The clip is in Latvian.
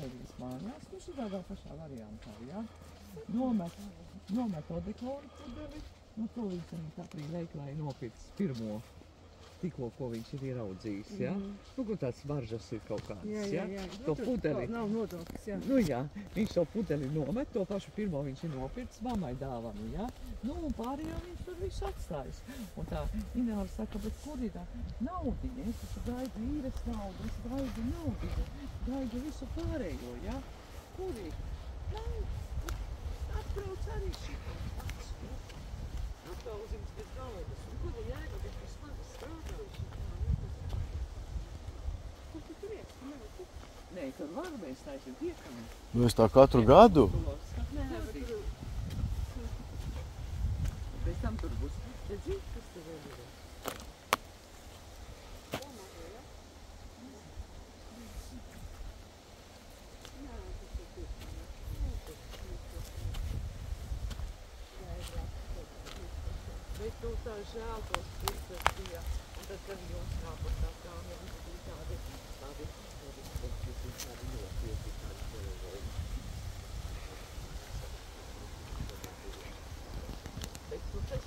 pudelīs mājās, nu šitādā pašā variantā, ja? Nomet odekoru pudeli, nu to viņš arī katrī veiklā ir nopircis pirmo, tikko, ko viņš ir ieraudzījis, ja? Nu, kur tāds varžas ir kaut kāds, ja? To pudeli. Nav nodoklis, jā. Nu jā, viņš to pudeli nomet, to pašu pirmo viņš ir nopircis mammai dāvanu, ja? Nu, un pārējo viņš tur visu atstājis. Un tā Ināra saka, bet kur ir tā naudiņa? Es taču gaidu īres naudu, es gaidu naudiņu, gaidu visu pārējo, ja? Kur ir? Nav, atbrauc arī šito. Atbrauzims bez galvas. Un kur ir jēga, bet kas man strādājuši? Kur tu turies? Nē, tur var mēs taisam piekami. Nu, es tā katru gadu? Nē, pēc tam tur būs. Redzi, kas tur vēl ir? Bet nu tā žēl tos puses bija. Un tad, kad jums kāpot tā kājām, bija tādi ļoti